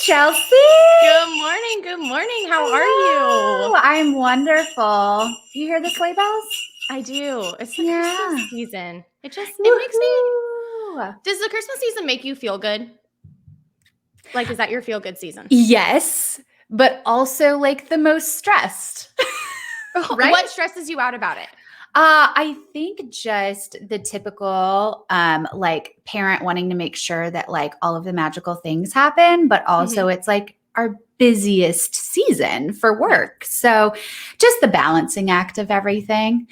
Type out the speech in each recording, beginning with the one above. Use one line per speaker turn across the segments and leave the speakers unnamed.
Chelsea.
Good morning. Good morning. How are you?
I'm wonderful. You hear the sleigh bells?
I do. It's the
Yeah.
Christmas season. It makes me.
Woohoo.
Does the Christmas season make you feel good? Like, is that your feel good season?
Yes, but also like the most stressed. Right?
What stresses you out about it?
I think just the typical like parent wanting to make sure that like all of the magical things happen, but also it's like our busiest season for work. So just the balancing act of everything.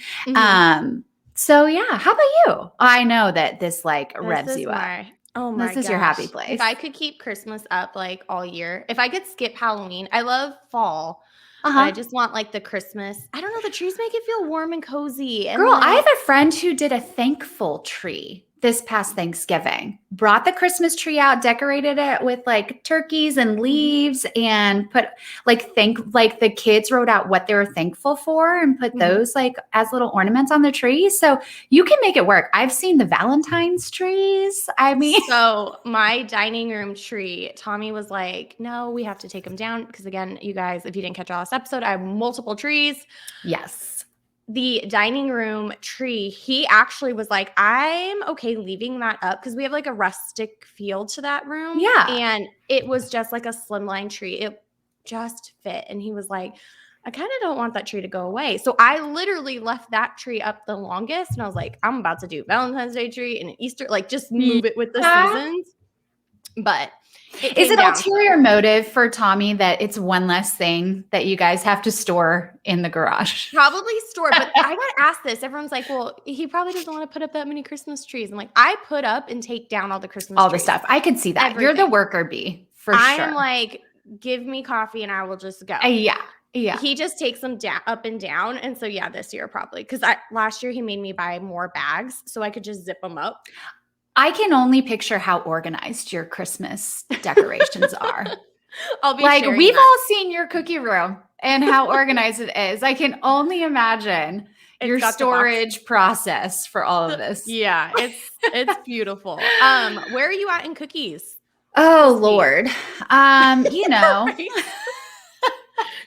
So yeah, how about you? I know that this like revs you up.
Oh my gosh.
This is your happy place.
If I could keep Christmas up like all year, if I could skip Halloween, I love fall. But I just want like the Christmas. I don't know. The trees make it feel warm and cozy. And
Girl, I have a friend who did a thankful tree this past Thanksgiving. Brought the Christmas tree out, decorated it with like turkeys and leaves, and put like the kids wrote out what they were thankful for and put those like as little ornaments on the tree. So you can make it work. I've seen the Valentine's trees. I mean,
so my dining room tree, Tommy was like, no, we have to take them down. Because again, you guys, if you didn't catch all this episode, I have multiple trees.
Yes.
The dining room tree, he actually was like, I'm okay leaving that up because we have like a rustic feel to that room.
Yeah.
And it was just like a slimline tree. It just fit. And he was like, I kind of don't want that tree to go away. So I literally left that tree up the longest. And I was like, I'm about to do Valentine's Day tree and Easter, like just move it with the seasons. But
is it ulterior motive for Tommy that it's one less thing that you guys have to store in the garage?
Probably store, but I got asked this. Everyone's like, well, he probably doesn't want to put up that many Christmas trees. I'm like, I put up and take down all the Christmas trees.
All the stuff. I could see that. Everything. You're the worker bee, for sure.
I'm like, give me coffee and I will just go.
Yeah.
He just takes them up and down. And so, yeah, this year probably. Because last year he made me buy more bags so I could just zip them up.
I can only picture how organized your Christmas decorations are.
I'll be
like, we've all seen your cookie room and how organized it is. I can only imagine your storage process for all of this.
Yeah, it's beautiful. Where are you at in cookies?
Oh, Lord. You know.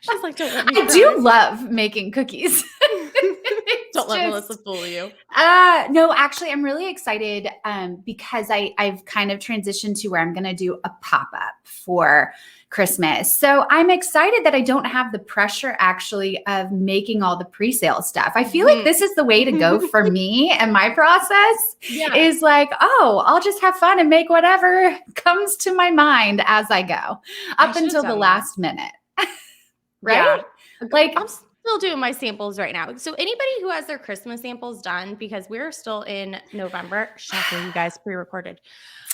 She's like, don't let me
I do love making cookies.
Don't let Melissa fool you.
No, actually, I'm really excited because I've kind of transitioned to where I'm going to do a pop-up for Christmas. So I'm excited that I don't have the pressure actually of making all the pre-sale stuff. I feel like this is the way to go for me and my process is like, oh, I'll just have fun and make whatever comes to my mind as I go up until the last minute. Right?
Yeah. Like I'm still doing my samples right now. So anybody who has their Christmas samples done, because we're still in November, shocker, you guys pre-recorded.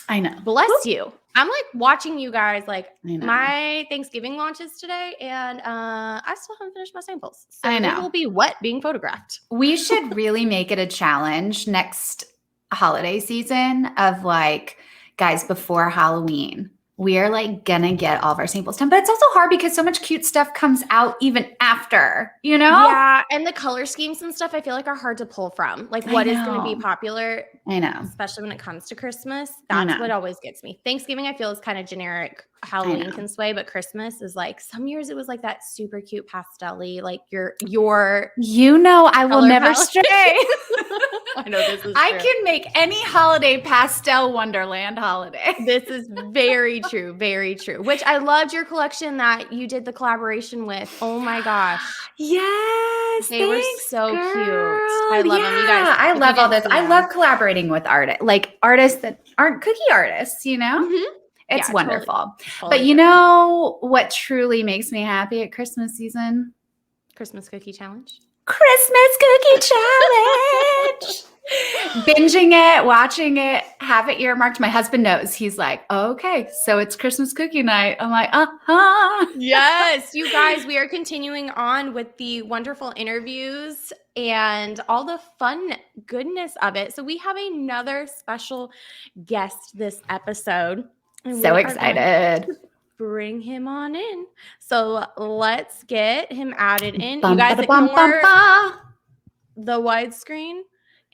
I know.
Bless you. I'm like watching you guys, like my Thanksgiving launches today, and I still haven't finished my samples. So
I know.
It will be wet being photographed.
We should really make it a challenge next holiday season of like, guys, before Halloween, we are like gonna get all of our samples done, but it's also hard because so much cute stuff comes out even after, you know?
Yeah, and the color schemes and stuff I feel like are hard to pull from. Like what is going to be popular?
I know.
Especially when it comes to Christmas. That's what always gets me. Thanksgiving I feel is kind of generic. Halloween can sway, but Christmas is like some years it was like that super cute pastel-y, like your
I will never stray.
I know this is
I can make any holiday pastel wonderland holiday.
This is very true, very true. Which I loved your collection that you did the collaboration with. Oh my gosh.
Yes.
They were so cute. I love them. You guys.
I love all this. I love collaborating with artists that aren't cookie artists, you know? It's wonderful. Totally. But you know what truly makes me happy at Christmas season?
Christmas cookie challenge.
Christmas cookie challenge. Binging it, watching it, have it earmarked. My husband knows. He's like, oh, okay, so it's Christmas cookie night. I'm like,
Yes, you guys, we are continuing on with the wonderful interviews and all the fun goodness of it. So we have another special guest this episode.
So excited.
Bring him on in. So let's get him added in. You guys ignore the widescreen.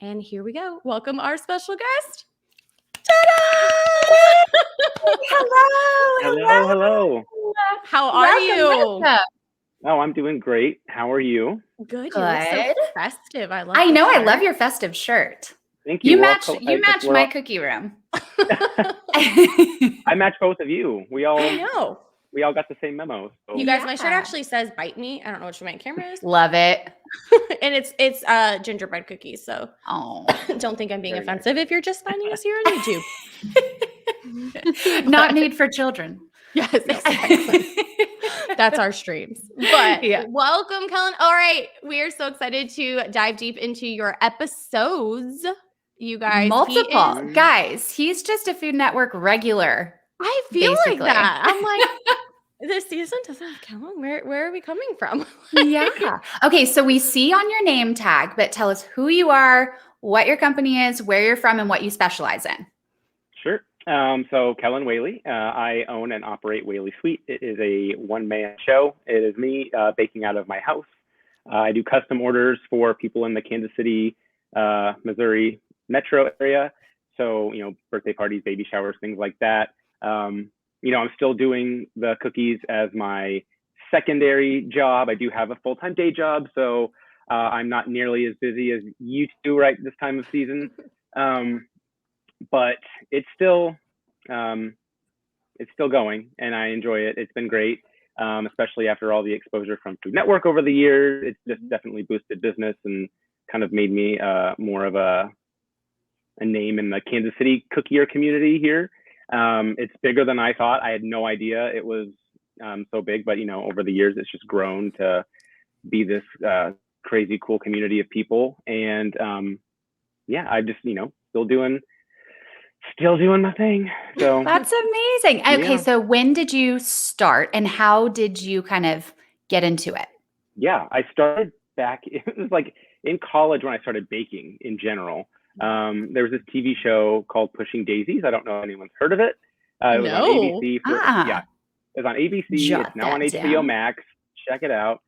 And here we go. Welcome our special guest. Ta-da!
Hello.
Hello.
How are
Welcome,
you?
welcome.
Oh, I'm doing great. How are you?
Good. You look so
Good.
festive. I love.
I
the
know. I
shirt.
love your festive shirt.
Thank you.
You
We're all
match. You match my cookie room.
I match both of you.
I know.
We all got the same memo. So.
You guys, my shirt
Yeah.
actually says "bite me." I don't know what my camera is,
Love it.
and it's gingerbread cookies. So
Oh,
don't think I'm being
Very
offensive if you're just finding us here on YouTube.
not made for children.
Yes, exactly. That's our streams. But
Yeah.
welcome, Kellen. All right. We are so excited to dive deep into your episodes. You guys.
Multiple
is-
guys. He's just a Food Network regular.
I feel
Basically.
like that. I'm like, this season doesn't have Kellen. Where are we coming from?
Yeah. Okay. So we see on your name tag, but tell us who you are, what your company is, where you're from, and what you specialize in.
Sure. So Kellen Whaley. I own and operate Whaley Sweet. It is a one-man show. It is me baking out of my house. I do custom orders for people in the Kansas City, Missouri metro area. So, birthday parties, baby showers, things like that. I'm still doing the cookies as my secondary job. I do have a full-time day job, so I'm not nearly as busy as you two right this time of season. But it's still going, and I enjoy it. It's been great, especially after all the exposure from Food Network over the years. It's just definitely boosted business and kind of made me more of a name in the Kansas City cookier community here. It's bigger than I thought. I had no idea it was so big, but over the years, it's just grown to be this crazy cool community of people. And I'm just still doing my thing. So
That's amazing. Okay.
Yeah.
So when did you start and how did you kind of get into it?
Yeah, I started back, it was like in college when I started baking in general. There was this TV show called Pushing Daisies. I don't know if anyone's heard of it. It was on
No.
ABC.
Ah.
It was on ABC.
Jot
It's now on
that
HBO
down.
Max. Check it out.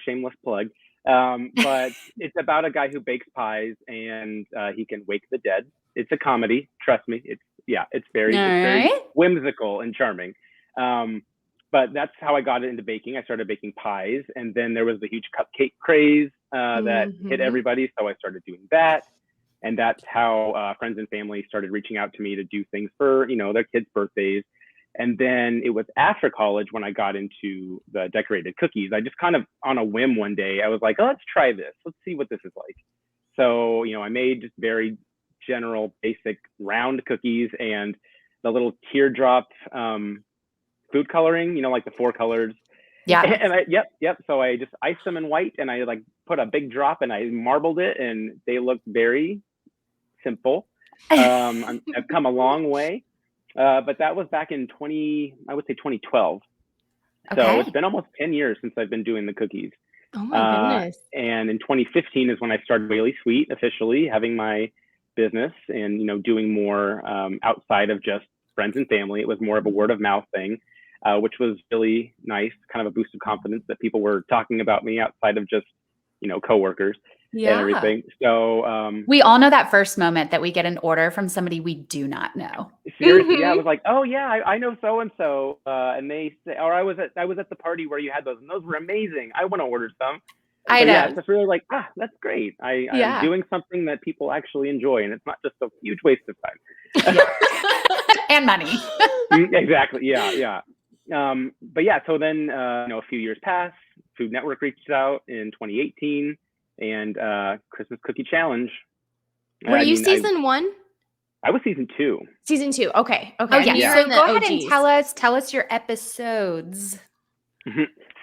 Shameless plug. But it's about a guy who bakes pies and he can wake the dead. It's a comedy. Trust me. It's very
Alright.
whimsical and charming. But that's how I got into baking. I started baking pies, and then there was the huge cupcake craze that hit
Mhm.
everybody. So I started doing that, and that's how friends and family started reaching out to me to do things for their kids' birthdays. And then it was after college when I got into the decorated cookies. I just kind of on a whim one day, I was like, oh, let's try this. Let's see what this is like. So I made just very general, basic round cookies and the little teardrop food coloring, like the 4 colors.
Yeah.
And so I just iced them in white and I like put a big drop and I marbled it and they looked very simple. I've come a long way, but that was back in 2012. So
Okay.
it's been almost 10 years since I've been doing the cookies.
Oh my goodness.
And in 2015 is when I started Whaley Sweet officially, having my business and doing more outside of just friends and family. It was more of a word of mouth thing, which was really nice, kind of a boost of confidence that people were talking about me outside of just coworkers and everything. So
We all know that first moment that we get an order from somebody we do not know.
seriously, I was like, oh yeah, I know so and so, and they say, or I was at the party where you had those, and those were amazing. I want to order some.
I
So,
know.
yeah, it's just really like, that's great.
Yeah.
I'm doing something that people actually enjoy, and it's not just a huge waste of time.
And money.
Exactly. Yeah. But yeah, so then a few years passed. Food Network reached out in 2018, and Christmas Cookie Challenge.
Were you season 1?
I was season 2.
Season 2. Okay.
Oh yeah.
You're
So
in the
go ahead and
OGs.
tell us your episodes.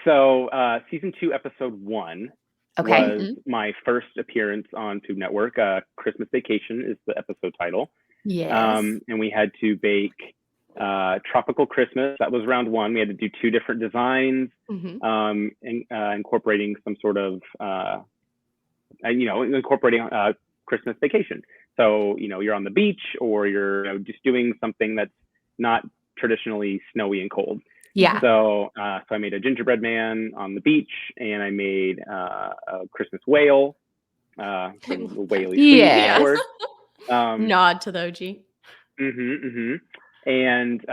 So season 2, episode 1
Okay.
was my first appearance on Food Network. Christmas Vacation is the episode title.
Yes.
And we had to bake Tropical Christmas. That was round 1. We had to do 2 different designs, incorporating some sort of, incorporating Christmas Vacation. So, you're on the beach or you're just doing something that's not traditionally snowy and cold.
Yeah.
So I made a gingerbread man on the beach, and I made a Christmas whale, Whaley Sweet,
Yes.
of course.
Nod to the OG.
And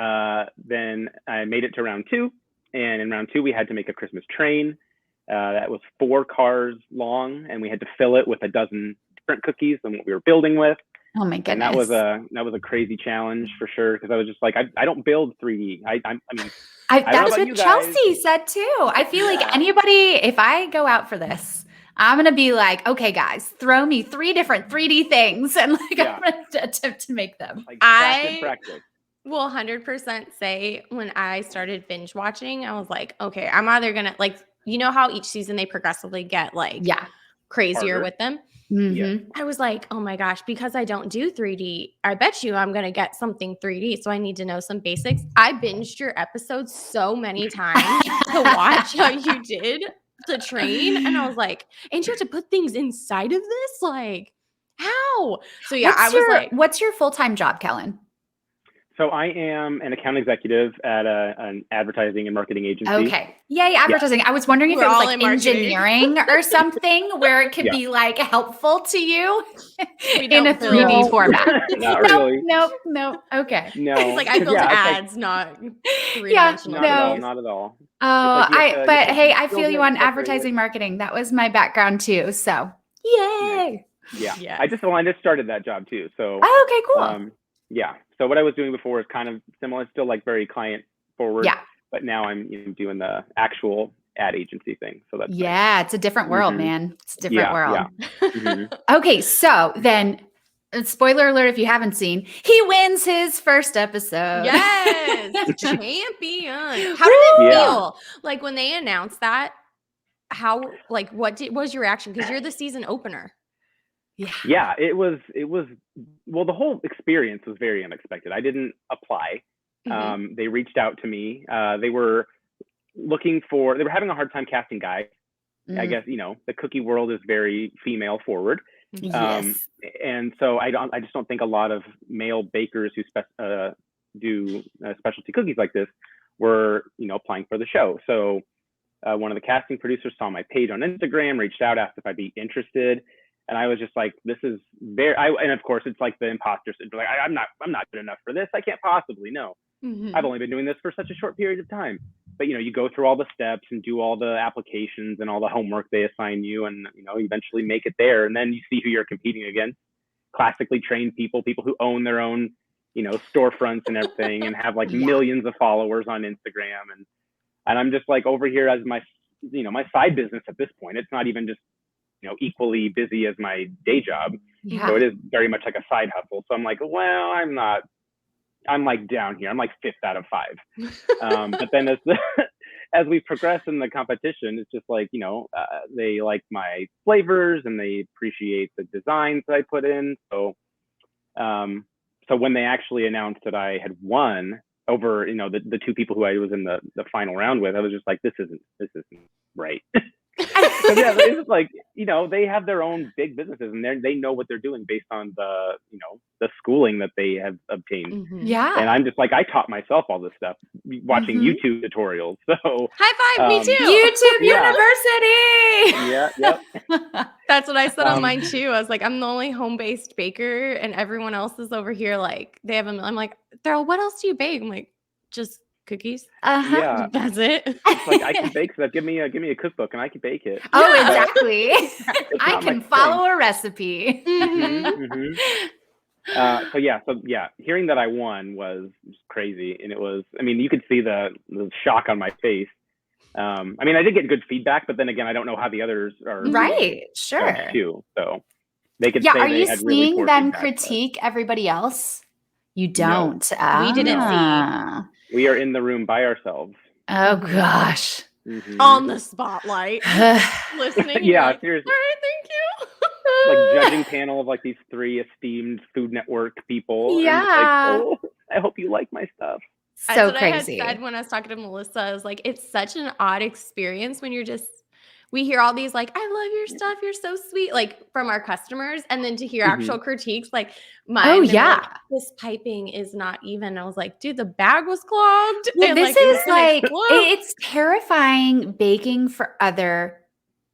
then I made it to round 2. And in round 2, we had to make a Christmas train that was 4 cars long, and we had to fill it with a dozen different cookies than what we were building with.
Oh my goodness.
And that was a crazy challenge for sure, because I was just like, I don't build 3D. I mean,
that's what Chelsea said too. I feel like anybody, if I go out for this, I'm going to be like, okay, guys, throw me 3 different 3D things, and like I'm going to attempt to make them.
Like, practice.
Will 100% say when I started binge watching, I was like, okay, I'm either going to, like, you know how each season they progressively get like crazier with them?
Mm-hmm.
I was like, oh my gosh, because I don't do 3D, I bet you I'm going to get something 3D. So I need to know some basics. I binged your episodes so many times to watch how you did the train. And I was like, and you have to put things inside of this? Like, how? So yeah,
what's your full-time job, Kellen?
So I am an account executive at an advertising and marketing agency.
Okay. Yay, advertising. Yeah. I was wondering if it was like engineering or something where it could be like helpful to you in a 3D format.
Not really.
Nope. Okay.
No.
It's like I build ads, not three-dimensional.
Not at all.
But hey, I feel you on advertising marketing. That was my background too. So yay.
Yeah. I just started that job too. So
okay, cool.
So what I was doing before is kind of similar. It's still like very client forward. Yeah. But now I'm doing the actual ad agency thing. So that's
nice. It's a different world, man. It's a different world.
Yeah. Mm-hmm.
Okay, so then spoiler alert if you haven't seen, he wins his first episode.
Yes. Champion. How did it feel? Like when they announced that, what was your reaction? Because you're the season opener.
Yeah, it was well, the whole experience was very unexpected. I didn't apply. Mm-hmm. They reached out to me. They were having a hard time casting guys. Mm-hmm. I guess, the cookie world is very female forward.
Yes.
And so I just don't think a lot of male bakers who do specialty cookies like this were, applying for the show. So one of the casting producers saw my page on Instagram, reached out, asked if I'd be interested. And I was just like, this is and of course it's like the imposter syndrome. Like, I'm not good enough for this. I can't possibly know. Mm-hmm. I've only been doing this for such a short period of time. But, you go through all the steps and do all the applications and all the homework they assign you, and, eventually make it there. And then you see who you're competing against. Classically trained people who own their own, storefronts and everything, and have like millions of followers on Instagram. And I'm just like over here as my, my side business at this point. It's not even just, equally busy as my day job. Yeah. So it is very much like a side hustle. So I'm like, well, I'm like down here. I'm like 5th out of 5. But then as we progress in the competition, it's just like, they like my flavors and they appreciate the designs that I put in. So, so when they actually announced that I had won over, the 2 people who I was in the final round with, I was just like, this isn't right. It's like, they have their own big businesses and they know what they're doing based on the, the schooling that they have obtained.
Mm-hmm. Yeah.
And I'm just like, I taught myself all this stuff watching YouTube tutorials. So
high five, me too.
YouTube University.
Yeah.
That's what I said on mine too. I was like, I'm the only home-based baker and everyone else is over here. Like they have I'm like, Daryl, what else do you bake? I'm like, just cookies.
Yeah,
that's it.
It's like I can bake stuff. Give me a cookbook and I can bake it.
Oh, exactly. I can follow a recipe.
Mm-hmm, mm-hmm. So hearing that I won was just crazy, and it was. I mean, you could see the shock on my face. I mean, I did get good feedback, but then again, I don't know how the others are.
Right. Sure.
Too. So they could. Say
are
they
you
had
seeing
really
them
feedback,
critique everybody else? You don't.
No. We didn't see.
We are in the room by ourselves.
Oh gosh.
Mm-hmm. On the spotlight. Listening.
Yeah,
like,
seriously.
All right, thank you.
Like judging panel of like these 3 esteemed Food Network people.
Yeah.
And like, I hope you like my stuff.
So crazy.
I had said when I was talking to Melissa, I was like, it's such an odd experience when we hear all these like, I love your stuff, you're so sweet, like from our customers, and then to hear actual critiques like mine. Like, this piping is not even. I was like, dude, the bag was clogged.
Well, this is like it's terrifying baking for other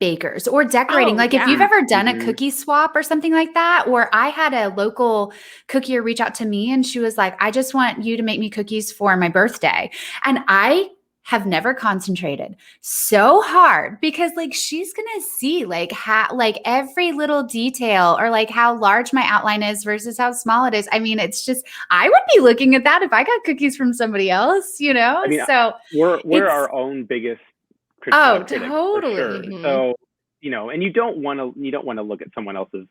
bakers or decorating.
Oh,
Like if
yeah.
you've ever done a
Mhm.
cookie swap or something like that, or I had a local cookier reach out to me and she was like, I just want you to make me cookies for my birthday. And I have never concentrated so hard because like she's gonna see like how like every little detail or like how large my outline is versus how small it is. I mean, it's just I would be looking at that if I got cookies from somebody else, you know?
I mean,
So
we're
it's
our own biggest
oh,
critics for sure.
totally.
Mhm.
So, and you don't want to look at someone else's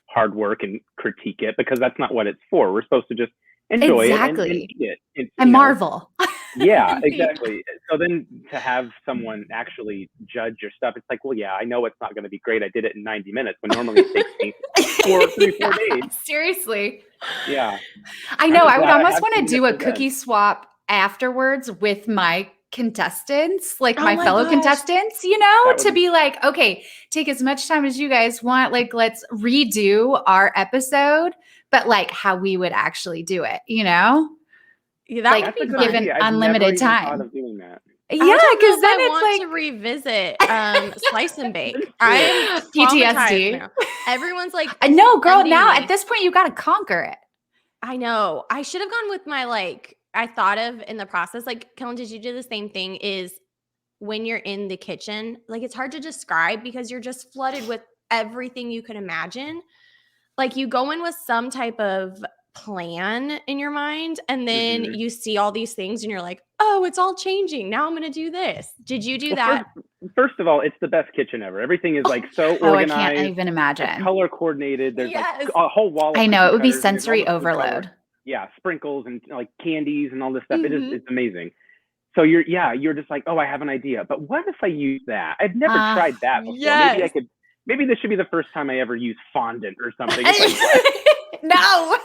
hard work and critique it because that's not what it's for. We're supposed to just enjoy it and
Exactly.
eat it. It's,
And marvel.
yeah, exactly. So then to have someone actually judge your stuff, it's like, well, yeah, I know it's not going to be great. I did it in 90 minutes when normally it takes me 4 days.
Seriously.
Yeah.
I know. I would
glad I
almost
have
want to
something
do
to
a
present.
cookie swap afterwards with my contestants, like
Oh
my
my
fellow
gosh.
contestants,
That
to
would
be like, okay, take as much time as you guys want. Like, let's redo our episode, but like how we would actually do it,
Yeah, that
like
would
That's a
be
good
fun.
given
idea. I've
unlimited
never even thought
time.
of doing that.
Yeah,
I don't know
because
if
then
I
it's
want
like
to revisit slice and bake.
Let's do
I'm traumatized
PTSD.
now. Everyone's like,
No, girl.
sending
Now
me.
at this point, you got to conquer it.
I know. I should have gone with my I thought of in the process, Kellen, did you do the same thing? Is when you're in the kitchen, it's hard to describe because you're just flooded with everything you can imagine. Like you go in with some type of plan in your mind and then
Mhm.
you see all these things and you're like, oh, it's all changing. Now I'm going to do this. Did you do that?
First of all, it's the best kitchen ever. Everything is like so
Oh, I
organized.
can't even
It's
imagine.
color coordinated. There's
Yes.
like a whole wall of
I know
cookie
it would be
cutters, and there's all
sensory
the food coloring.
overload.
Yeah, sprinkles and like candies and all this stuff.
Mhm.
It's amazing. So you're just like, oh, I have an idea. But what if I use that? I've never tried that before.
Yes.
Maybe this should be the first time I ever use fondant or something. It's like,
No.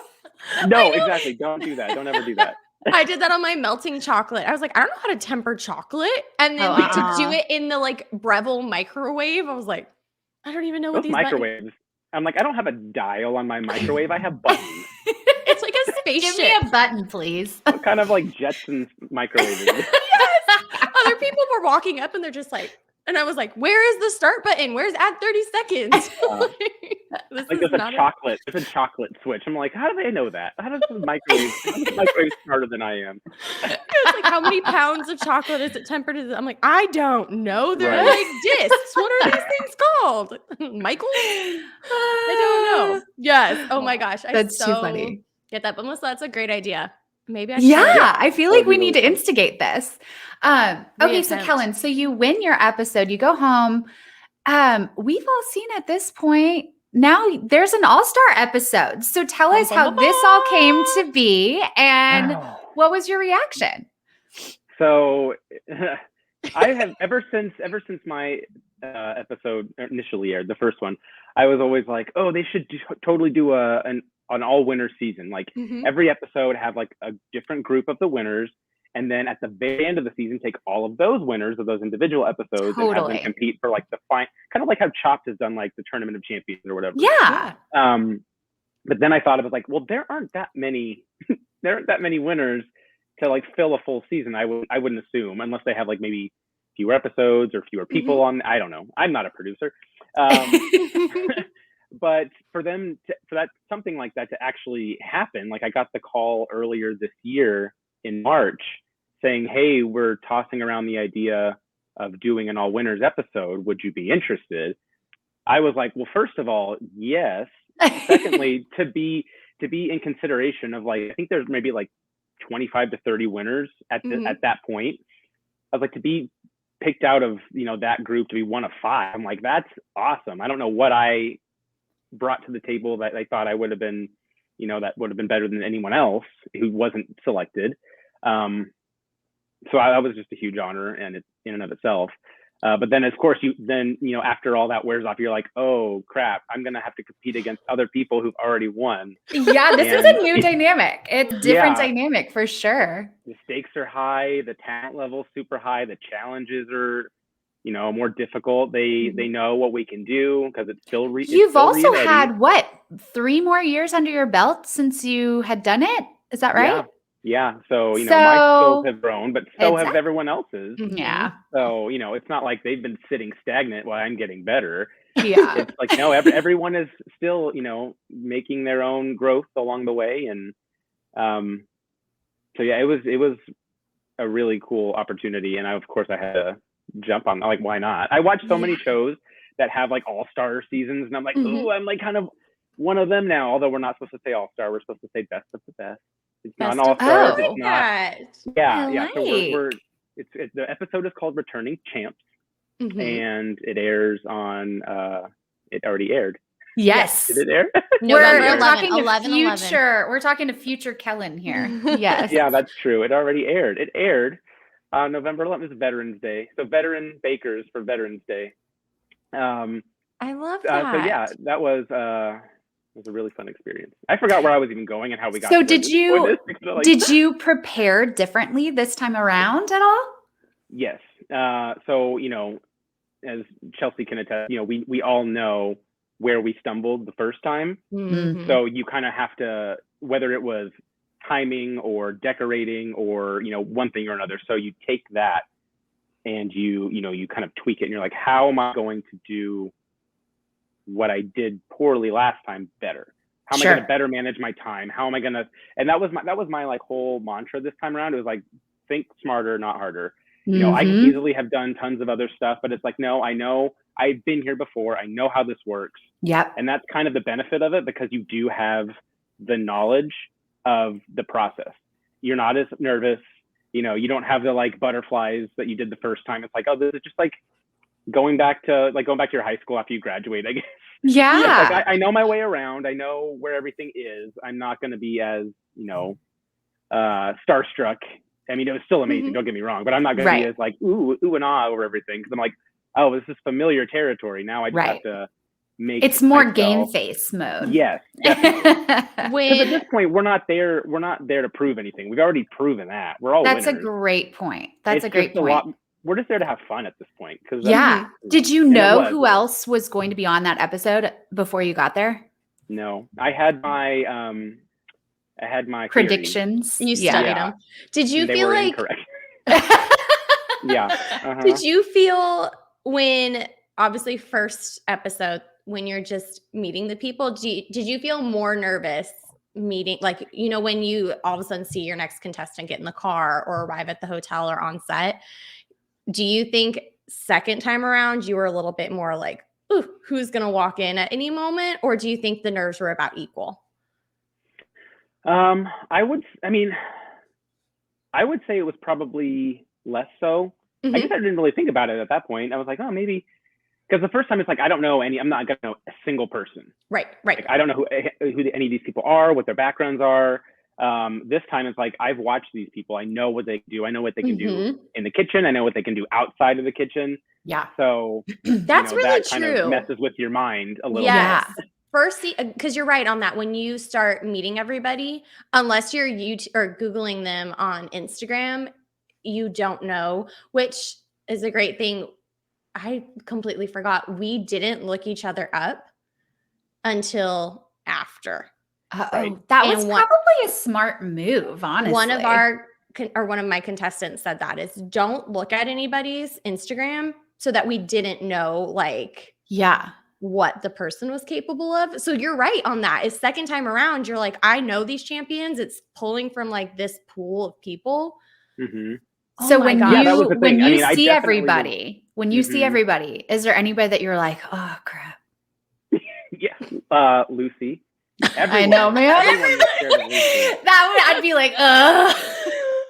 no, exactly. Don't do that. Don't ever do that.
I did that on my melting chocolate. I was like, I don't know how to temper chocolate. And then
Oh,
to do it in the Breville microwave, I was like, I don't even know what
Those
these buttons.
microwaves. I'm like, I don't have a dial on my microwave. I have buttons.
It's like a spaceship.
Give me a button, please.
What kind of like Jetsons microwave is it?
Yes. Other people were walking up and they're just like, and I was like, where is the start button? Where's add 30 seconds? This
Like
is
there's a
not
chocolate switch. I'm like, how do they know that? How does the microwave smarter than I am?
It's like, how many pounds of chocolate is it tempered? I'm like, I don't know. They're
Right.
like discs. What are these things called? Michael? I don't know. Yes. Oh my gosh.
That's too funny.
Get that. But Melissa, that's a great idea. Maybe I should.
Yeah, I feel
That
like
would
we
be
need to
really fun.
instigate this. Okay, so
Reattempt.
Kellen, so you win your episode, you go home. We've all seen at this point, now there's an all-star episode. So tell us how this all came to be and what was your reaction?
So I have ever since my episode initially aired, the first one, I was always like, oh, they should totally do an all winner season. Like every episode have like a different group of the winners, and then at the very end of the season, take all of those winners of those individual episodes and have them compete for like the kind of like how Chopped has done like the Tournament of Champions or whatever.
Yeah.
But then I thought it was like, well, there aren't that many winners to like fill a full season. I wouldn't assume, unless they have like maybe fewer episodes or fewer people on. I don't know. I'm not a producer. But for that something like that to actually happen, like I got the call earlier this year in March saying, hey, we're tossing around the idea of doing an all winners episode. Would you be interested? I was like, well, first of all, yes. Secondly, to be in consideration of like, I think there's maybe like 25 to 30 winners at that point. I was like, to be picked out of that group to be one of 5. I'm like, that's awesome. I don't know what I brought to the table that I thought I would have been, that would have been better than anyone else who wasn't selected. So that was just a huge honor and in and of itself. But then, of course, after all that wears off, you're like, oh, crap, I'm going to have to compete against other people who've already won.
Yeah, this is a new dynamic. It's a different dynamic for sure.
The stakes are high. The talent level's super high. The challenges are, more difficult. They know what we can do because it's still
You've also had, 3 more years under your belt since you had done it? Is that right?
Yeah. So, my skills have grown, but so have everyone else's.
Yeah.
So, it's not like they've been sitting stagnant while I'm getting better.
Yeah.
It's like, no, everyone is still, making their own growth along the way. And so, yeah, it was a really cool opportunity. And of course, I had to jump on, like, why not? I watch so many shows that have like all-star seasons, and I'm like, ooh, I'm like kind of one of them now. Although we're not supposed to say all-star, we're supposed to say best of the best. It's not an all-star. It's not. Yeah. So the episode is called Returning Champs, and it airs on. It already aired.
Yes.
Did it air?
November
11. We're talking to future Kellen here. Yes.
Yeah, that's true. It already aired. It aired on November 11th. Is Veterans Day. So veteran bakers for Veterans Day.
I love that.
So yeah, that was a really fun experience. I forgot where I was even going and how we got.
So did you prepare differently this time around at all?
Yes. So as Chelsea can attest, we all know where we stumbled the first time.
Mm-hmm.
So you kind of have to, whether it was timing or decorating or one thing or another. So you take that and you kind of tweak it, and you're like, how am I going to do what I did poorly last time better? How am I going to better manage my time? How am I going to, and that was my like whole mantra this time around. It was like, think smarter, not harder. I could easily have done tons of other stuff, but it's like, no, I know I've been here before. I know how this works.
Yep.
And that's kind of the benefit of it, because you do have the knowledge of the process. You're not as nervous. You don't have the like butterflies that you did the first time. It's like, oh, this is just like going back to your high school after you graduate, I guess.
Yeah.
Like, I know my way around. I know where everything is. I'm not going to be as, starstruck. I mean, it was still amazing. Don't get me wrong, but I'm not going to be as like, ooh and ah over everything. Cause I'm like, oh, this is familiar territory. Now I just have to make
it's more game face mode.
Yes. Because at this point, we're not there to prove anything. We've already proven that. We're all
That's
winners.
A great point. That's
it's
a great point.
We're just there to have fun at this point.
Did you know who else was going to be on that episode before you got there?
No, I had my
predictions.
You studied them. Did you feel like
incorrect? Yeah.
Did you feel when, obviously first episode, when you're just meeting the people, did you feel more nervous meeting, like, when you all of a sudden see your next contestant get in the car or arrive at the hotel or on set? Do you think second time around you were a little bit more like, ooh, who's going to walk in at any moment? Or do you think the nerves were about equal?
I would say it was probably less so. I guess I didn't really think about it at that point. I was like, oh, maybe, because the first time it's like, I'm not going to know a single person.
Right.
Like, I don't know who any of these people are, what their backgrounds are. This time it's like, I've watched these people. I know what they do. I know what they can do in the kitchen. I know what they can do outside of the kitchen.
Yeah.
So
that's really
that
true.
Kind of messes with your mind a little bit.
Yeah.
First, because you're right on that. When you start meeting everybody, unless you're or Googling them on Instagram, you don't know, which is a great thing. I completely forgot. We didn't look each other up until after.
Right. That was probably a smart move, honestly.
One of my contestants said that is, don't look at anybody's Instagram, so that we didn't know, like, what the person was capable of. So you're right on that. Is second time around, you're like, I know these champions. It's pulling from like this pool of people.
Oh, so when you see everybody, is there anybody that you're like, oh crap?
Yeah, Lucy.
I know, man. I'd be like, ugh.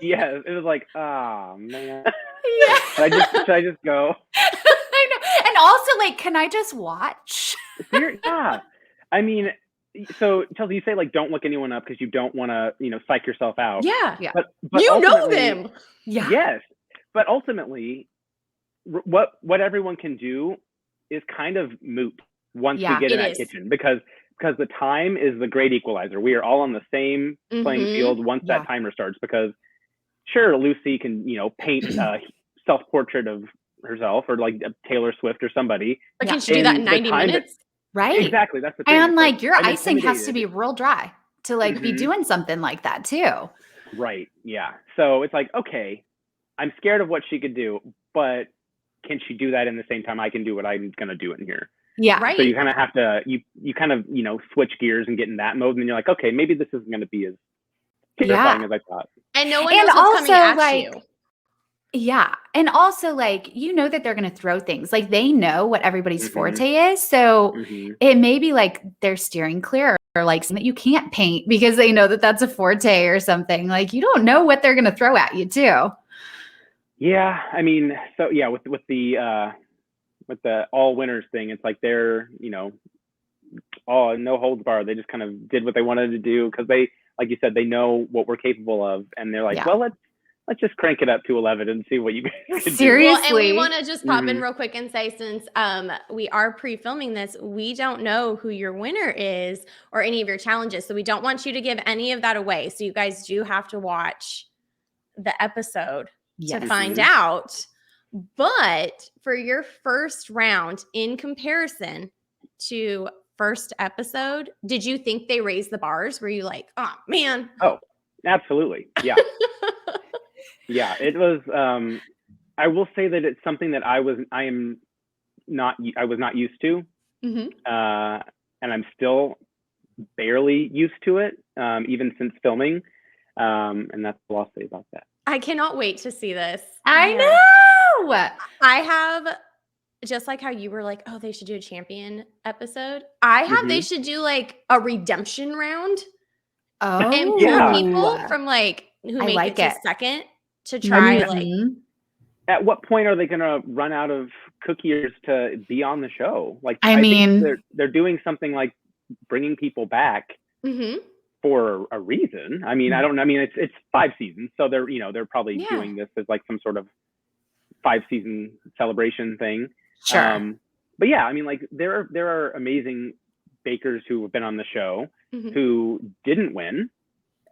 Yeah, it was like, oh man.
Yeah.
Should I just go?
I know. And also, like, can I just watch?
Yeah. I mean, so Chelsea, you say like, don't look anyone up because you don't want to, psych yourself out.
Yeah.
But
you know them.
Yeah.
Yes. But ultimately, what everyone can do is kind of moot once we get in that kitchen, because the time is the great equalizer. We are all on the same playing field once that timer starts, because sure, Lucy can, paint a self-portrait of herself, or like Taylor Swift or somebody.
But can she do that in 90 minutes?
Right.
Exactly. That's the thing.
And like your icing has to be real dry to like be doing something like that too.
Right. Yeah. So it's like, okay, I'm scared of what she could do, but can she do that in the same time I can do what I'm going to do in here?
Yeah.
Right.
So you kind of have to, you kind of, switch gears and get in that mode. And then you're like, okay, maybe this isn't going to be as terrifying as I thought.
And no one
And
knows what's coming
also,
at
like,
you.
yeah. And also, like, that they're going to throw things. Like, they know what everybody's forte is. So it may be like they're steering clear, or like something that you can't paint because they know that that's a forte or something. Like, you don't know what they're going to throw at you too.
Yeah. I mean, so yeah, with the all winners thing, it's like they're, all no holds barred. They just kind of did what they wanted to do because they, like you said, they know what we're capable of. And they're like, well, let's just crank it up to 11 and see what you guys can
Seriously.
do.
Well, and we want to just pop in real quick and say, since we are pre-filming this, we don't know who your winner is or any of your challenges. So we don't want you to give any of that away. So you guys do have to watch the episode to find out. But for your first round, in comparison to first episode, did you think they raised the bars? Were you like, oh man?
Oh, absolutely. Yeah. Yeah, it was, I will say that it's something that I was not used to. And I'm still barely used to it, even since filming. And that's all I'll say about that.
I cannot wait to see this.
I know.
I have, just like how you were like, oh, they should do a champion episode. I have, they should do like a redemption round.
Oh,
and pull people from like who make it to second to try like.
At what point are they going to run out of cookies to be on the show? Like,
I mean,
think they're doing something like bringing people back for a reason. I mean, I don't know. I mean, it's 5 seasons, so they're probably doing this as like some sort of 5-season celebration thing.
Sure.
But yeah, I mean, like there are amazing bakers who have been on the show who didn't win.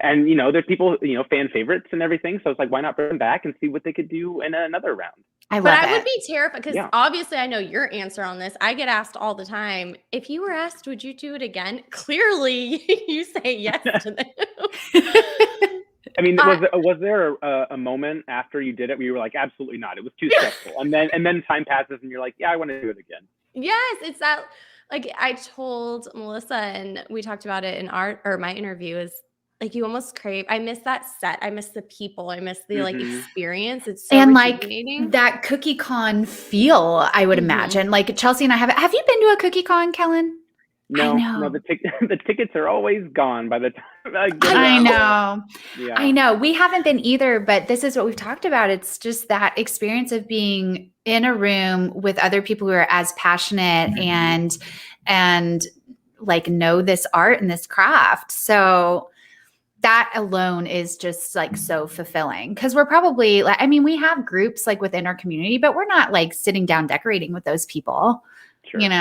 And, there's people, fan favorites and everything. So it's like, why not bring them back and see what they could do in another round?
I would be terrified because obviously I know your answer on this. I get asked all the time, if you were asked, would you do it again? Clearly you say yes to them.
I mean, was there a moment after you did it where you were like, absolutely not, it was too stressful? and then time passes and you're like, yeah, I want to do it again.
Yes, it's that, like I told Melissa and we talked about it in my interview is like you almost crave. I miss that set. I miss the people. I miss the like experience. It's so
like that cookie con feel. I would imagine. Like Chelsea and I have you been to a cookie con, Kellen?
No, the tickets are always gone by the time I get
I know.
Yeah.
I know. We haven't been either, but this is what we've talked about. It's just that experience of being in a room with other people who are as passionate and like know this art and this craft. So that alone is just like so fulfilling because we're probably like, I mean, we have groups like within our community, but we're not like sitting down decorating with those people,
Well,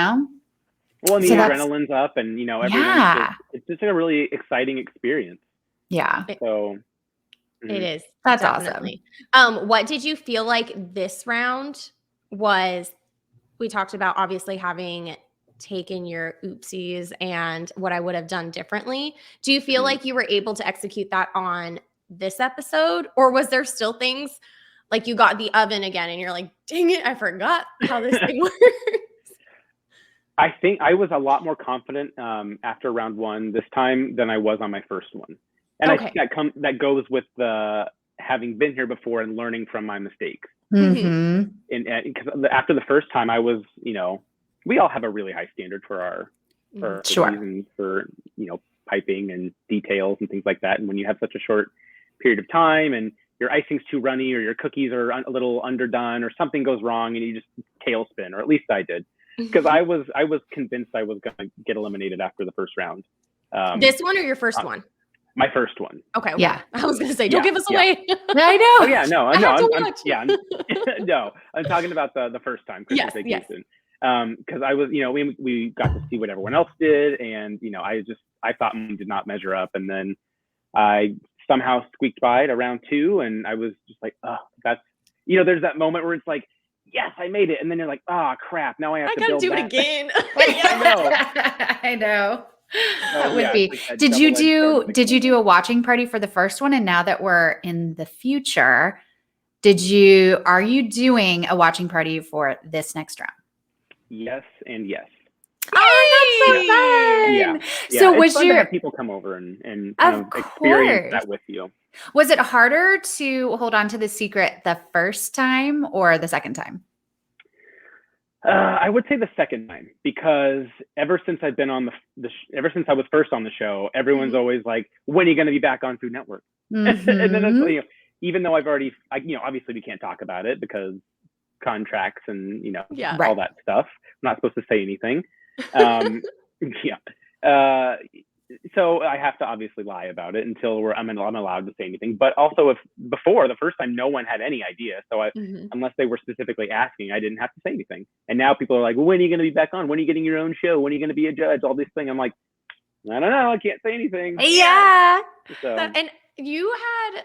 and the adrenaline's up and, everyone's it's just a really exciting experience.
Yeah.
So it is.
That's
definitely awesome. What did you feel like this round was? We talked about obviously having taken your oopsies and what I would have done differently. Do you feel like you were able to execute that on this episode? Or was there still things like you got the oven again and you're like, dang it, I forgot how this thing works?
I think I was a lot more confident after round 1 this time than I was on my first one. And I think that goes with the having been here before and learning from my mistakes. And because after the first time I was, we all have a really high standard for our reasons for, piping and details and things like that. And when you have such a short period of time and your icing's too runny or your cookies are a little underdone or something goes wrong and you just tailspin, or at least I did. Because I was convinced I was going to get eliminated after the first round.
This one or your first one?
My first one.
Okay. Yeah. I was going to say, don't give us away.
I know.
Oh, yeah. No. No. I'm talking about the first time Christmas vacation. Because I was, we got to see what everyone else did, and I thought mine did not measure up, and then I somehow squeaked by to round 2, and I was just like, oh, that's there's that moment where it's like, yes, I made it, and then you're like, oh crap, now I have to build
do it again.
I know.
I know. That would
yeah,
be.
it's like that
Did you
double-edged sword
do
with
did you do a watching party for the first one? And now that we're in the future, are you doing a watching party for this next round?
Yes and yes.
Oh,
Yay!
that's so fun.
Yeah,
So
it's fun to have people come over and kind
of
of experience
course.
that with you.
Was it harder to hold on to the secret the first time or the second time?
I would say the second time, because ever since I've been on ever since I was first on the show, everyone's always like, "When are you going to be back on Food Network?" And then it's,
Mhm.
even though I've already, obviously we can't talk about it because contracts and
Yeah.
Right.
all that stuff. I'm not supposed to say anything. Yeah. So I have to obviously lie about it until I'm allowed to say anything. But also, if before the first time, no one had any idea, so unless they were specifically asking, I didn't have to say anything. And now people are like, "When are you going to be back on? When are you getting your own show? When are you going to be a judge?" All these things. I'm like, I don't know. I can't say anything.
Yeah.
So
And you had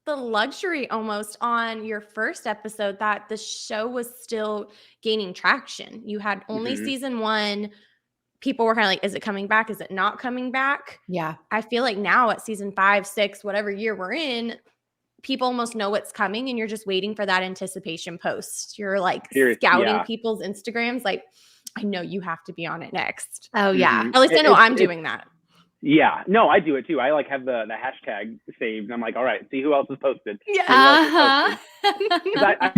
the luxury almost on your first episode that the show was still gaining traction. You had only season 1. People were kind of like, is it coming back? Is it not coming back?
Yeah.
I feel like now at season 5, 6, whatever year we're in, people almost know what's coming and you're just waiting for that anticipation post. You're like scouting people's Instagrams. Like, I know you have to be on it next.
Oh yeah.
At least I know I'm doing that.
Yeah, no, I do it too. I like have the hashtag saved. And I'm like, all right, see who else is posted.
Yeah.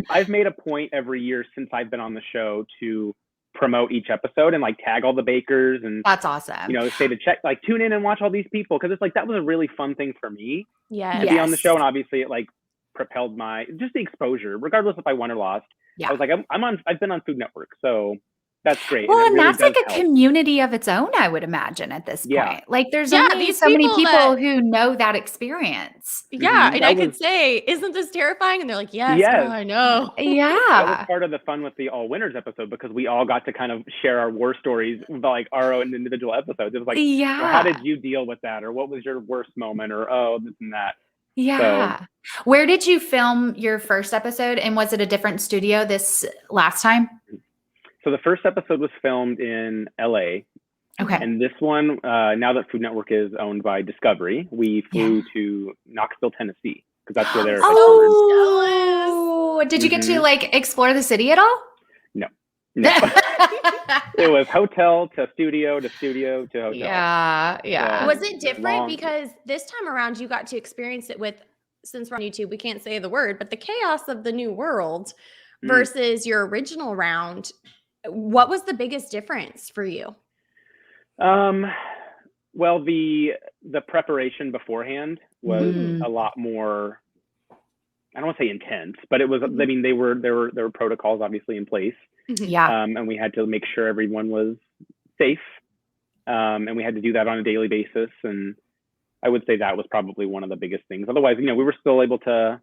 I've made a point every year since I've been on the show to promote each episode and like tag all the bakers and
That's awesome.
say to check, like, tune in and watch all these people, because it's like that was a really fun thing for me to be on the show, and obviously it like propelled just the exposure, regardless if I won or lost.
Yeah.
I was like, I've been on Food Network, so that's great.
Well, and
really
that's like a
help.
community of its own, I would imagine, at this point. Like, there's only
these
so many people
that,
who know that experience.
Yeah, and I could say, isn't this terrifying? And they're like, yes. Oh, I know.
Yeah.
That was part of the fun with the All Winners episode, because we all got to kind of share our war stories, like our own individual episodes. It was like, well, how did you deal with that? Or what was your worst moment? Or, oh, this and that.
Yeah. So, where did you film your first episode? And was it a different studio this last time?
So the first episode was filmed in LA.
Okay.
And this one, now that Food Network is owned by Discovery, we flew to Knoxville, Tennessee, because that's where they're
Oh, did you get to like explore the city at all?
No. It was hotel to studio to studio to hotel.
Yeah.
So was it different? Because this time around you got to experience it with, since we're on YouTube, we can't say the word, but the chaos of the new world versus your original round. What was the biggest difference for you?
Well, the preparation beforehand was a lot more, I don't want to say intense, but it was, I mean, there were protocols obviously in place.
Yeah.
And we had to make sure everyone was safe. And we had to do that on a daily basis. And I would say that was probably one of the biggest things. Otherwise, we were still able to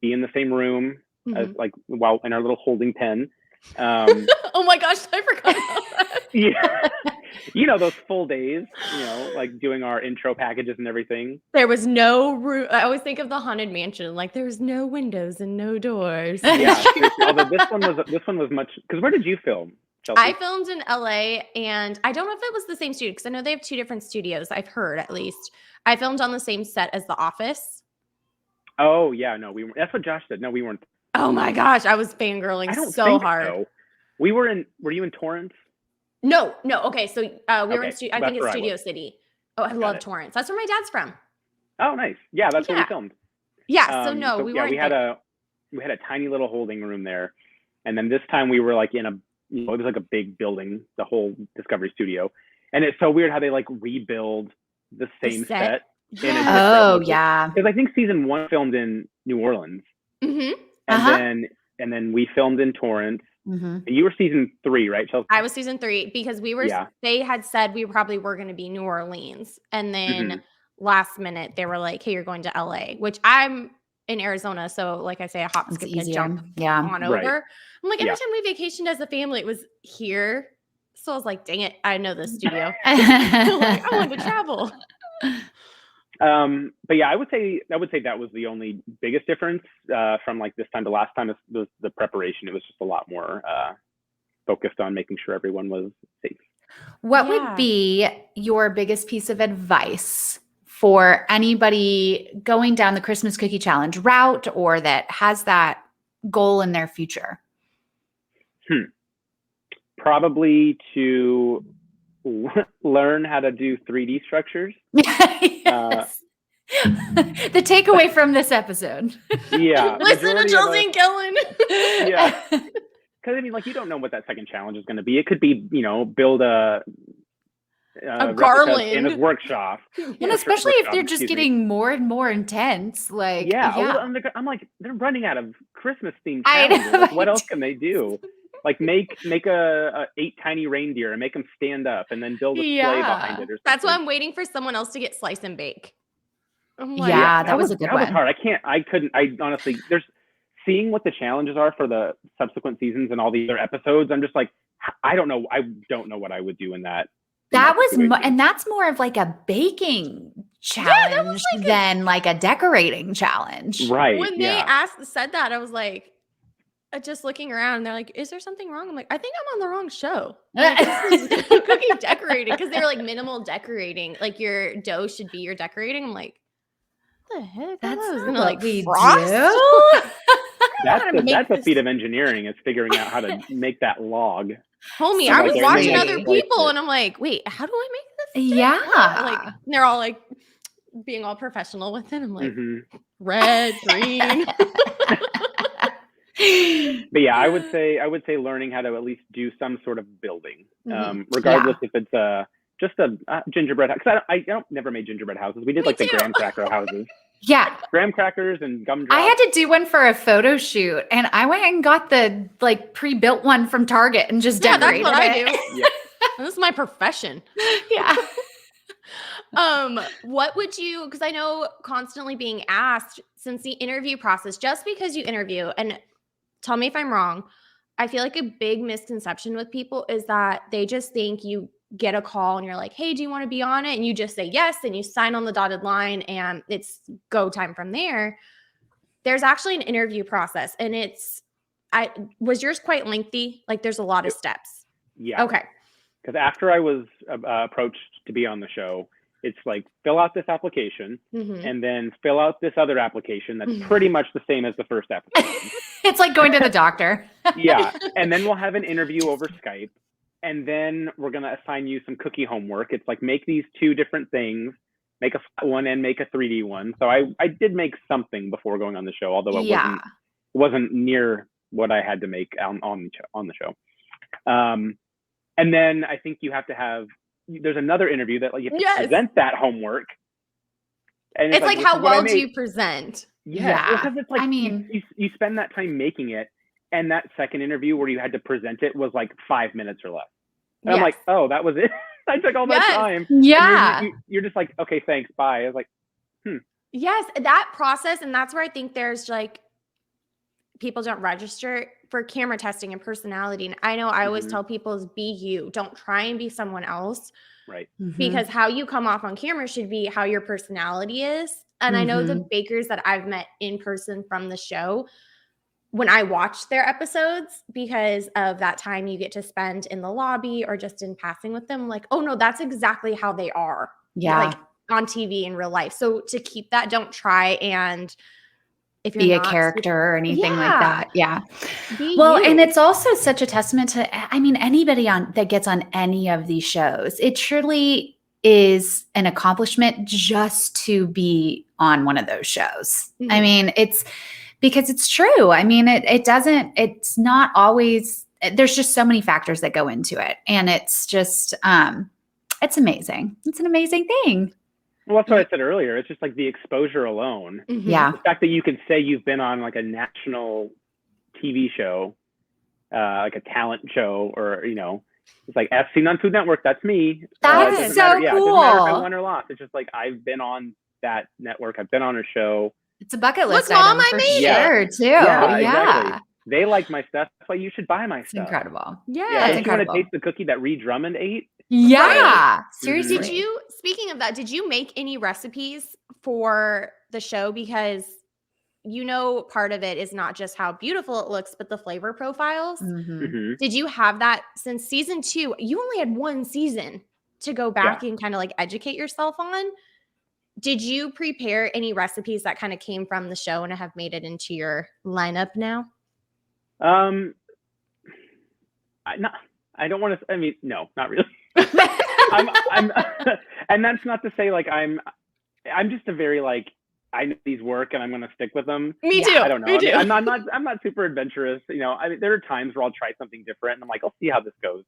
be in the same room as while in our little holding pen.
Oh my gosh, I forgot about that.
Yeah. Those full days, like doing our intro packages and everything.
There was no room. I always think of the Haunted Mansion, like there was no windows and no doors.
Yeah. Although this one was much, because where did you film, Chelsea?
I filmed in LA, and I don't know if it was the same studio, because I know they have 2 different studios. I've heard, at least. I filmed on the same set as The Office.
Oh yeah, no, we weren't. That's what Josh said. No, we weren't.
Oh my gosh, I was fangirling so hard.
So. Were you in Torrance?
No. Okay, so we were in, I think it's Studio City. Oh, I love Torrance. That's where my dad's from.
Oh, nice. Yeah, that's where we filmed.
Yeah, so no, we weren't.
We had a tiny little holding room there, and then this time we were like in it was like a big building, the whole Discovery studio, and it's so weird how they like rebuild the same set.
Yeah.
Because I think season 1 filmed in New Orleans, and then we filmed in Torrance. And you were season 3, right, Chelsea?
I was season 3, because we were. They had said we probably were going to be New Orleans, and then last minute they were like, "Hey, you're going to LA," which I'm in Arizona, so like I say, a hop, skip, and jump on over. Right. I'm like, every time we vacationed as a family, it was here. So I was like, dang it, I know this studio. I wanted to travel.
But yeah, I would say that was the only biggest difference from like this time to last time. Was the preparation. It was just a lot more focused on making sure everyone was safe.
What would
Yeah.
be your biggest piece of advice for anybody going down the Christmas cookie challenge route or that has that goal in their future?
Probably to learn how to do 3D structures.
Yes. The takeaway from this episode.
Yeah.
Listen to
majority of
Chelsea
us-
and Kellen.
Yeah. Because I mean, like, you don't know what that second challenge is going to be. It could be, build a replica of
garland.
Anna's workshop.
And especially if they're
Workshop,
just
excuse me.
getting more and more intense. Like,
Yeah. Well, I'm like, they're running out of Christmas themed
I
challenges.
know,
Like, what
I
else can they do? Like make a 8 tiny reindeer and make them stand up, and then build a sleigh behind it. Or
That's why
something.
I'm waiting for someone else to get slice and bake. I'm
Yeah, that was a good
that was
one.
hard. I honestly, there's seeing what the challenges are for the subsequent seasons and all the other episodes. I'm just like, I don't know what I would do in that.
That was,
situation.
and that's more of like a baking challenge than like a decorating challenge.
Right.
When they
yeah.
said that, I was like, just looking around, and they're like, "Is there something wrong?" I'm like, "I think I'm on the wrong show." Like, this is cookie decorating, because they were like minimal decorating. Like your dough should be your decorating. I'm like, what the heck?
That's
I was
not
gonna
what
like
we
frost.
do.
That's a feat of engineering, is figuring out how to make that log.
Homie,
So
I was
like
watching
everything
other
like
people,
it.
and I'm like, wait, how do I make this?
Yeah.
Like, and they're all like being all professional with it. I'm like,
Mhm.
red, green.
But yeah, I would say learning how to at least do some sort of building, regardless if it's just a gingerbread house. Because I never made gingerbread houses. We did like the graham cracker houses.
Yeah.
Graham crackers and gumdrops.
I had to do one for a photo shoot, and I went and got the like pre-built one from Target and just
Yeah, that's
decorated
what I
it.
do.
Yeah.
This is my profession.
Yeah.
What would you, because I know constantly being asked since the interview process, just because you interview, and tell me if I'm wrong, I feel like a big misconception with people is that they just think you get a call and you're like, hey, do you want to be on it? And you just say yes, and you sign on the dotted line, and it's go time from there. There's actually an interview process, and was yours quite lengthy? Like there's a lot of steps.
Yeah.
Okay.
Because after I was approached to be on the show, it's like, fill out this application and then fill out this other application that's pretty much the same as the first application.
It's like going to the doctor.
Yeah. And then we'll have an interview over Skype. And then we're going to assign you some cookie homework. It's like, make these 2 different things, make a flat one and make a 3D one. So I did make something before going on the show, although it wasn't near what I had to make on the show. And then I think you have to have, there's another interview that like you have to present that homework. And
it's like how well do you present?
Yeah. Because it's like,
I mean,
you spend that time making it. And that second interview where you had to present it was like 5 minutes or less. And I'm like, oh, that was it? I took all that time.
Yeah.
You're just like, okay, thanks, bye. I was like,
Yes, that process. And that's where I think there's like, people don't register for camera testing and personality. And I know I always tell people is be you. Don't try and be someone else.
Right.
Because how you come off on camera should be how your personality is. And I know the bakers that I've met in person from the show, when I watch their episodes, because of that time you get to spend in the lobby or just in passing with them, like, oh no, that's exactly how they are.
Yeah.
Like on TV in real life. So to keep that, don't try and if you're
be
not
a character or anything like that. Yeah.
Well,
and it's also such a testament to, I mean, anybody that gets on any of these shows, it truly is an accomplishment just to be on one of those shows. I mean, it's because it's true. I mean, it's not always, there's just so many factors that go into it. And it's just, it's amazing. It's an amazing thing.
Well, that's what I said earlier. It's just like the exposure alone.
Yeah.
The fact that you can say you've been on like a national TV show, like a talent show, or, it's like as seen on Food Network. That's me.
That's so cool.
It doesn't matter if I won or lost. It's just like, I've been on that network. I've been on a show.
It's a bucket list
Look, Mom,
item
I
for
made
sure,
it.
too.
Yeah,
Yeah.
exactly. They like my stuff. That's why you should buy my
It's
stuff.
incredible.
Yeah.
Yeah,
It's
don't you want to
incredible.
taste the cookie that Ree Drummond ate?
Yeah. Seriously.
Speaking of that, did you make any recipes for the show? Because part of it is not just how beautiful it looks, but the flavor profiles.
Mhm.
Did you have that since season 2? You only had 1 season to go back and kind of like educate yourself on. Did you prepare any recipes that kind of came from the show and have made it into your lineup now?
I don't want to. I mean, no, not really. I'm, and that's not to say like I'm just a very like I know these work and I'm going to stick with them.
Me too.
I don't know.
Me too.
I'm not super adventurous. There are times where I'll try something different and I'm like, I'll see how this goes.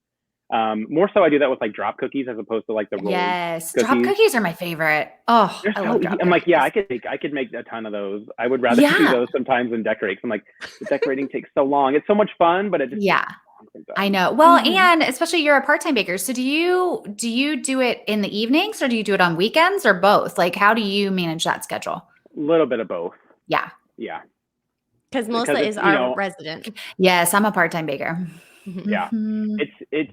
More so I do that with like drop cookies as opposed to like the rolled
Yes.
cookies.
Drop cookies are my favorite. Oh, I love drop
I'm like,
cookies.
yeah, I could make a ton of those. I would rather do those sometimes than decorate. I'm like, the decorating takes so long. It's so much fun, but it just takes sometimes.
I know. Well, and especially you're a part-time baker. So do you do it in the evenings or do you do it on weekends or both? Like, how do you manage that schedule?
A little bit of both.
Yeah.
Yeah.
Because Melissa is our resident.
Yes, I'm a part-time baker.
Yeah.
Mhm.
It's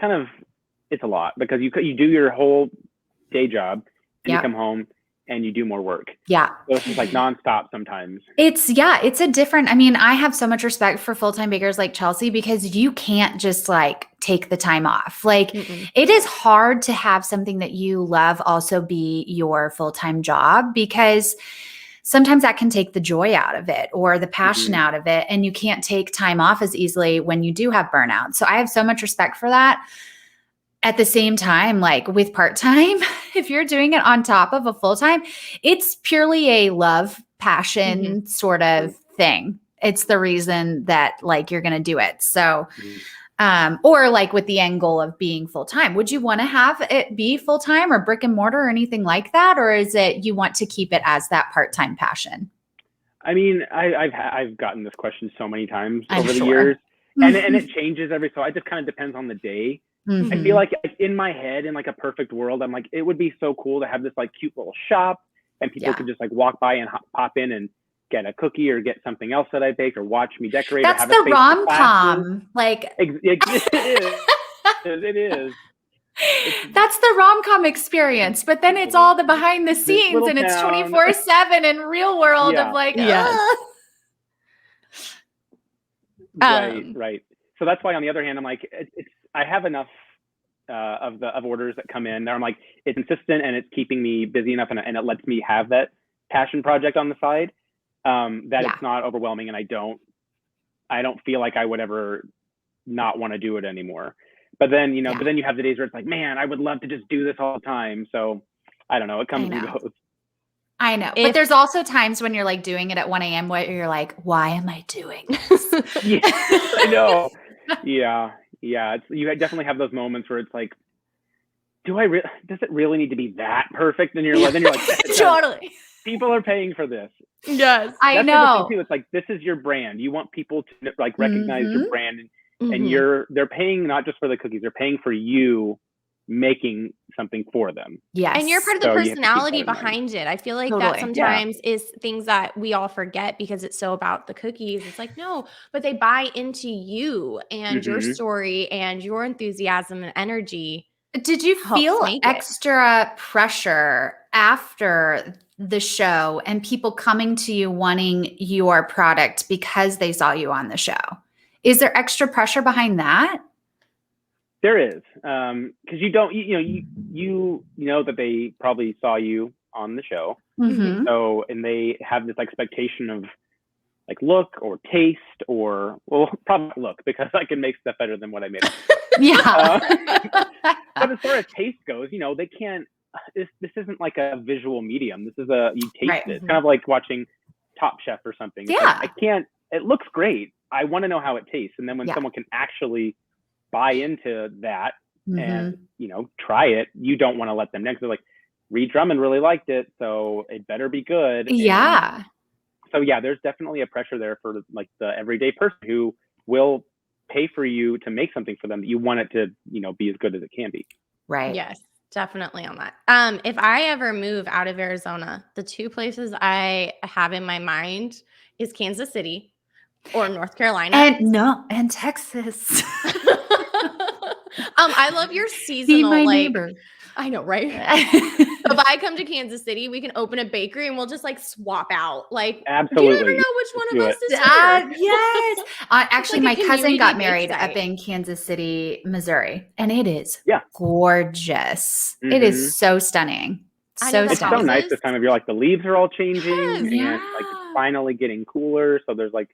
kind of, it's a lot because you do your whole day job and you come home and you do more work.
Yeah.
So it's just like nonstop sometimes.
It's a different, I mean, I have so much respect for full-time bakers like Chelsea because you can't just like take the time off. Like it is hard to have something that you love also be your full-time job because sometimes that can take the joy out of it or the passion out of it. And you can't take time off as easily when you do have burnout. So I have so much respect for that. At the same time, like with part-time, if you're doing it on top of a full-time, it's purely a love, passion sort of thing. It's the reason that like you're going to do it. So, or like with the end goal of being full-time, would you want to have it be full-time or brick and mortar or anything like that? Or is it, you want to keep it as that part-time passion?
I mean, I've gotten this question so many times over the years and it changes so it just kind of depends on the day. I feel like in my head, in like a perfect world, I'm like, it would be so cool to have this like cute little shop and people could just like walk by and pop in and get a cookie or get something else that I baked or watch me decorate.
That's
or have
the rom-com. Like
it is.
That's the rom-com experience, but then it's all the behind the scenes and it's 24/7 in real world of like,
Right. So that's why on the other hand, I'm like, I have enough of orders that come in. I'm like, it's consistent and it's keeping me busy enough and it lets me have that passion project on the side that it's not overwhelming and I don't feel like I would ever not want to do it anymore. But then, but then you have the days where it's like, man, I would love to just do this all the time. So I don't know. It comes and goes.
I know. But there's also times when you're like doing it at 1 a.m. where you're like, why am I doing this?
Yeah, I know. Yeah. You definitely have those moments where it's like, does it really need to be that perfect? And you're like,
totally.
People are paying for this.
Yes, I know.
Too. It's like, this is your brand. You want people to like recognize your brand and they're paying not just for the cookies, they're paying for you making something for them.
Yes.
And you're part of the personality behind it. I feel like that sometimes is things that we all forget because it's so about the cookies. It's like, no, but they buy into you and your story and your enthusiasm and energy.
Did you feel extra pressure after the show and people coming to you wanting your product because they saw you on the show? Is there extra pressure behind that?
There is, because you know that they probably saw you on the show, so and they have this expectation of like look or taste or probably look because I can make stuff better than what I made. But as far as taste goes, they can't. This isn't like a visual medium. This is you taste it. It's kind of like watching Top Chef or something. It's like, I can't. It looks great. I want to know how it tastes, and then when someone can actually buy into that and try it, you don't want to let them down because they're like, Reed Drummond really liked it, so it better be good.
And
so there's definitely a pressure there for like the everyday person who will pay for you to make something for them that you want it to be as good as it can be.
Right.
Yes, definitely on that. If I ever move out of Arizona, the 2 places I have in my mind is Kansas City or North Carolina.
And Texas.
I love your seasonal
neighbor.
I know, right? if I come to Kansas City, we can open a bakery and we'll just like swap out. Like,
Absolutely.
you never know which one
do
of us
it.
is here.
Yes. Actually,
like a
my cousin
community
got
bake
married
site.
up in Kansas City, Missouri, and it is
Yeah.
gorgeous. It is so stunning.
I know
So
the
It's so
stunning.
nice
houses.
this time of year. Like the leaves are all changing,
Yes.
and like it's finally getting cooler. So there's like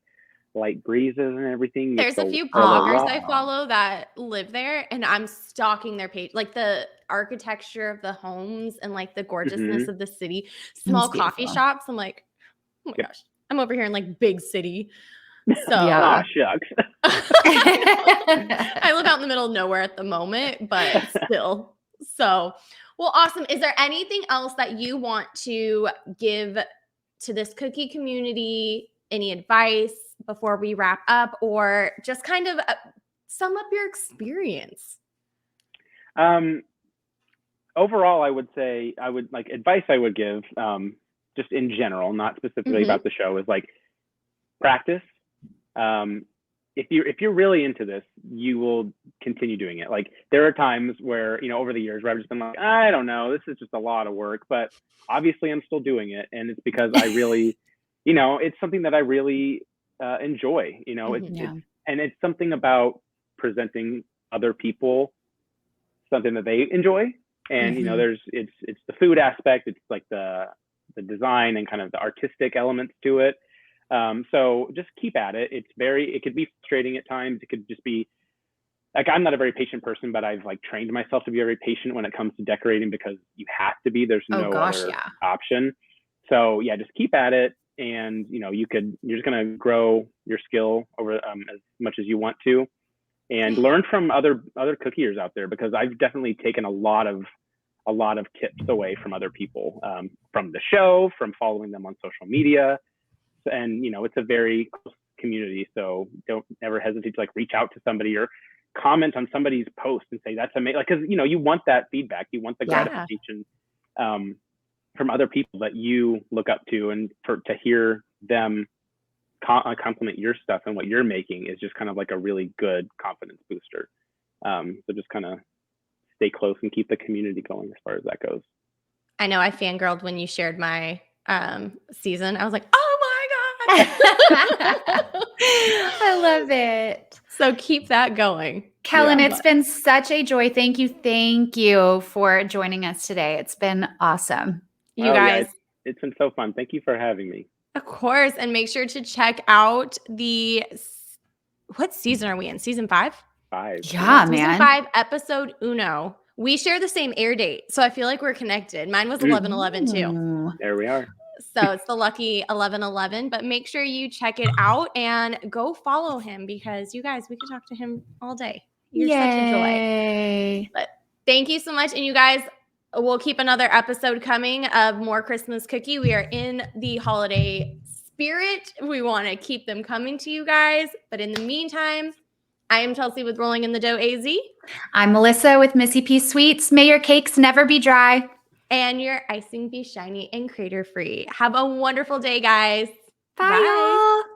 light breezes and everything.
There's a few
Oh,
bloggers
wow.
I follow that live there, and I'm stalking their page. Like the architecture of the homes and like the gorgeousness of the city. Small coffee
beautiful.
shops. I'm like, oh my gosh, I'm over here in like big city. So
Aw, shucks.
I live out in the middle of nowhere at the moment, but still. So, well, awesome. Is there anything else that you want to give to this cookie community? Any advice before we wrap up, or just kind of sum up your experience?
Overall, I would say advice I would give, just in general, not specifically about the show, is like practice. If you're really into this, you will continue doing it. Like there are times where, over the years where I've just been like, I don't know, this is just a lot of work, but obviously I'm still doing it. And it's because I really, it's something that I really enjoy, and it's something about presenting other people something that they enjoy. And, it's the food aspect, it's like the design and kind of the artistic elements to it. So just keep at it. It could be frustrating at times. It could just be like, I'm not a very patient person, but I've like trained myself to be very patient when it comes to decorating because you have to be, there's no other option. So yeah, just keep at it. And, you're just going to grow your skill over as much as you want to, and learn from other cookiers out there, because I've definitely taken a lot of tips away from other people, from the show, from following them on social media. And it's a very close community, so don't ever hesitate to like reach out to somebody or comment on somebody's post and say that's amazing, like, because you want that feedback, you want the gratification from other people that you look up to, and to hear them compliment your stuff and what you're making is just kind of like a really good confidence booster. So just kind of stay close and keep the community going as far as that goes.
I know I fangirled when you shared my season. I was like, oh my God.
I love it.
So keep that going.
Kellen, it's been such a joy. Thank you for joining us today. It's been awesome.
You guys.
Yeah, it's been so fun. Thank you for having me.
Of course. And make sure to check out what season are we in? Season 5?
5.
Yeah, man.
Season 5, episode uno. We share the same air date, so I feel like we're connected. Mine was 11/11 too.
There we are.
So it's the lucky 11/11, but make sure you check it out and go follow him, because you guys, we could talk to him all day. You're such a joy. But thank you so much. And you guys, we'll keep another episode coming of more Christmas cookie. We are in the holiday spirit. We want to keep them coming to you guys. But in the meantime, I am Chelsea with Rolling in the Dough AZ.
I'm Melissa with Missy P Sweets. May your cakes never be dry.
And your icing be shiny and crater free. Have a wonderful day, guys.
Bye. Y'all.